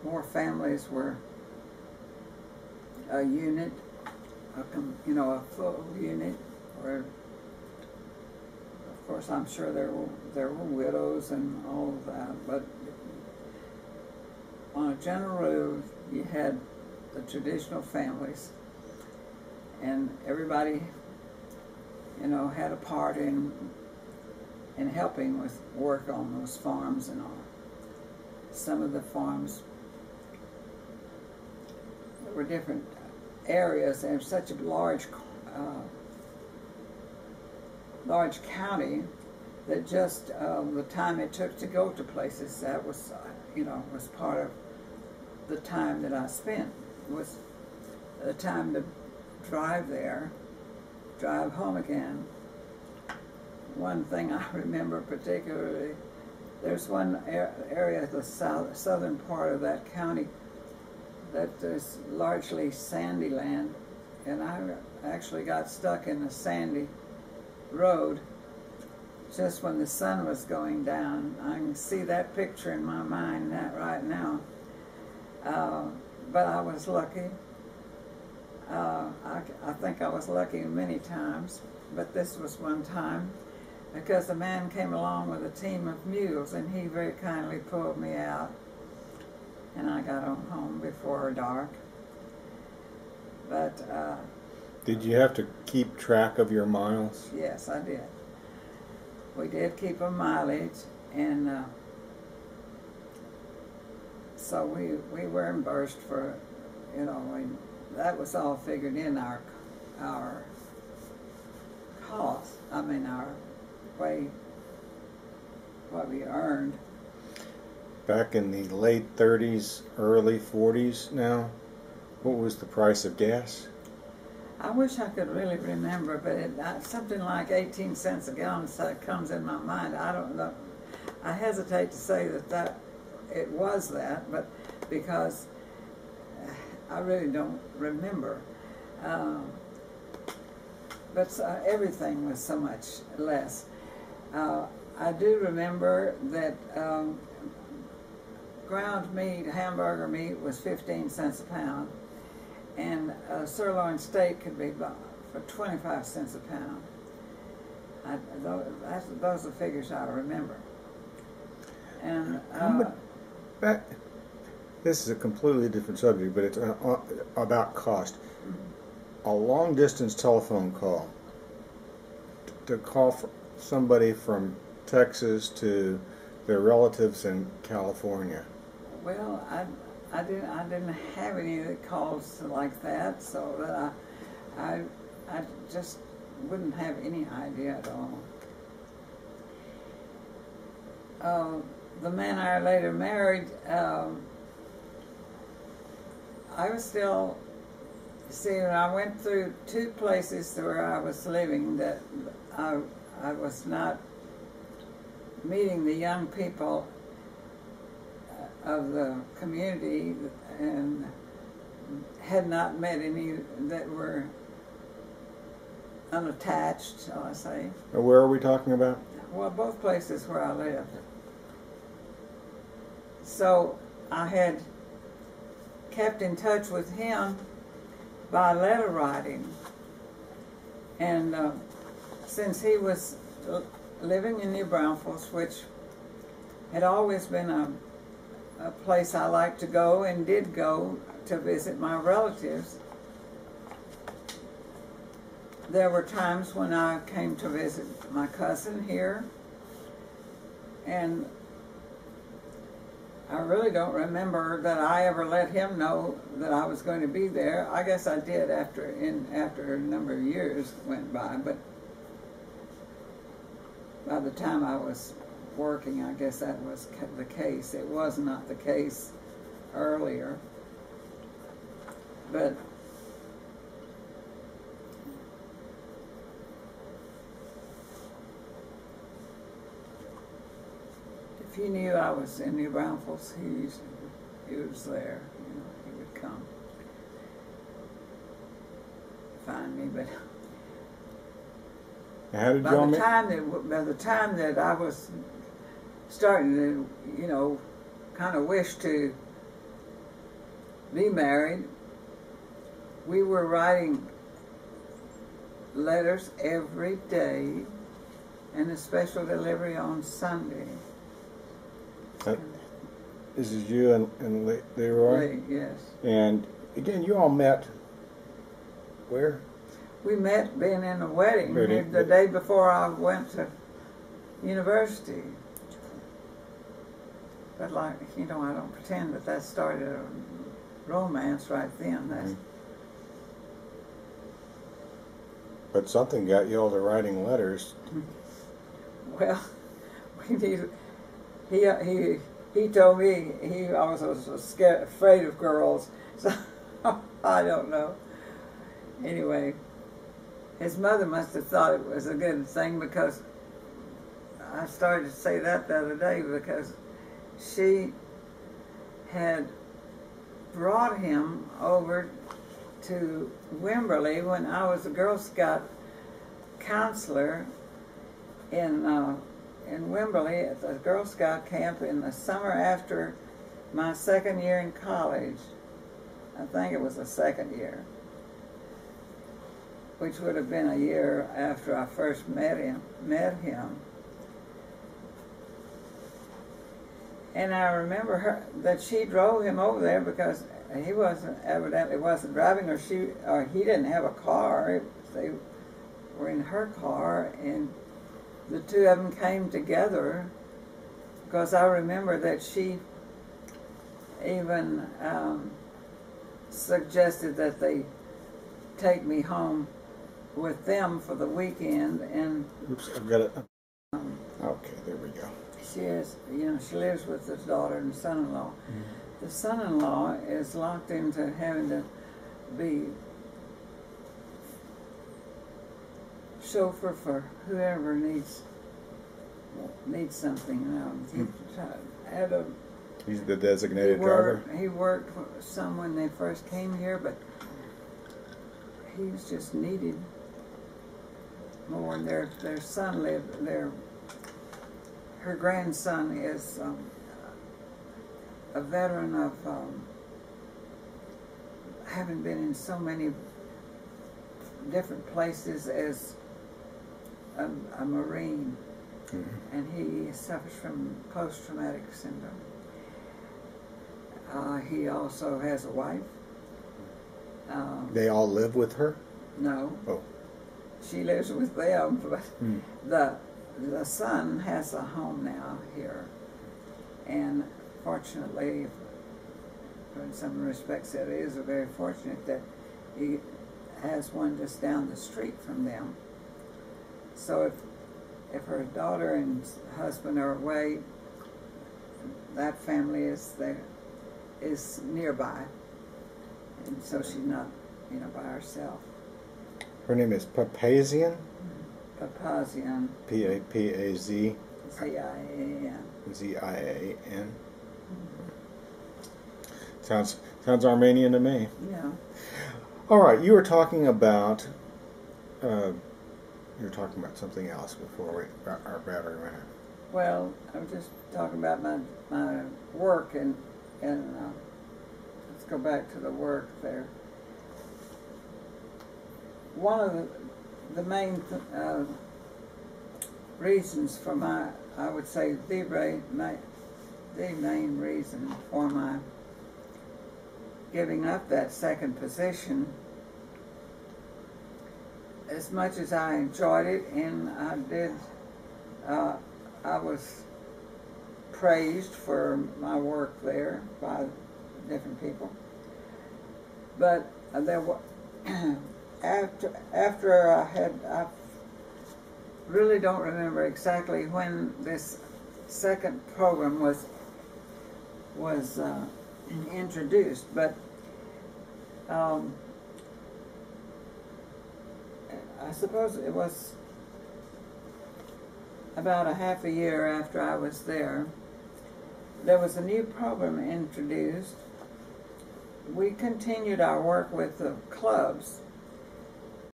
more families were a unit, a full unit. Or, of course, I'm sure there were widows and all of that, but on a general rule, you had the traditional families, and everybody, had a part in helping with work on those farms and all. Some of the farms, there were different areas, and such a large county that just the time it took to go to places, that was, was part of the time that I spent. Was the time to drive there, drive home again. One thing I remember particularly, there's one area, the southern part of that county, that is largely sandy land, and I actually got stuck in a sandy road just when the sun was going down. I can see that picture in my mind right now. But I was lucky. I think I was lucky many times, but this was one time because a man came along with a team of mules, and he very kindly pulled me out, and I got on home before dark. But did you have to keep track of your miles? Yes, I did. We did keep a mileage, and so we were reimbursed for, that was all figured in our cost. I mean, our way, what we earned. Back in the late 30s, early 40s now, what was the price of gas? I wish I could really remember, but something like 18 cents a gallon comes in my mind. I don't know. I hesitate to say that it was that, but because I really don't remember. But everything was so much less. I do remember that ground meat, hamburger meat, was 15 cents a pound, and sirloin steak could be bought for 25 cents a pound. Those are the figures I remember. And this is a completely different subject, but it's about cost. A long-distance telephone call, to call somebody from Texas to their relatives in California. Well, I didn't have any calls like that, so that I just wouldn't have any idea at all. The man I later married, I was still, when I went through two places where I was living that I was not meeting the young people of the community, and had not met any that were unattached, shall I say. Where are we talking about? Well, both places where I lived. So I had kept in touch with him by letter writing, and since he was living in New Braunfels, which had always been a place I liked to go and did go to visit my relatives, there were times when I came to visit my cousin here, and I really don't remember that I ever let him know that I was going to be there. I guess I did after a number of years went by, but by the time I was working, I guess that was the case. It was not the case earlier, but if he knew I was in New Braunfels, he was there. He would come find me. But how did y'all meet? By the time that I was starting to, kind of wish to be married, we were writing letters every day and a special delivery on Sunday. This is you and Leroy? Yes. And again, you all met where? We met being in a wedding the day before I went to university. But like, you know, I don't pretend that started a romance right then. That's, but something got you all to writing letters. well, we needed, he told me he also was scared, afraid of girls, so I don't know. Anyway, his mother must have thought it was a good thing, because I started to say that the other day, because she had brought him over to Wimberley when I was a Girl Scout counselor in Wimberley at the Girl Scout camp in the summer after my second year in college. I think it was the second year, which would have been a year after I first met him. And I remember that she drove him over there because he evidently wasn't driving, or he didn't have a car. They were in her car, and the two of them came together, because I remember that she even suggested that they take me home with them for the weekend. And oops, I've got it. Okay, there we go. She lives with his daughter and son-in-law. Mm-hmm. The son-in-law is locked into having to be chauffeur for whoever needs something. He's the designated driver? He worked for some when they first came here, but he's just needed more. And their son lived there. Her grandson is a veteran of having been in so many different places as a Marine, and he suffers from post-traumatic syndrome. He also has a wife. They all live with her? No. Oh. She lives with them, but the son has a home now here, and fortunately, in some respects, it is very fortunate that he has one just down the street from them. So if her daughter and husband are away, that family is nearby, and so she's not, by herself. Her name is Papazian? Papazian. P-A-P-A-Z. Z-I-A-N. Z-I-A-N. Sounds Armenian to me. Yeah. All right, you were talking about something else before our battery ran out. Well, I was just talking about my work, and let's go back to the work there. One of the main reasons for I would say the main reason for my giving up that second position, as much as I enjoyed it, and I was praised for my work there by different people, but there were after I really don't remember exactly when this second program was introduced, but I suppose it was about a half a year after I was there. There was a new program introduced. We continued our work with the clubs,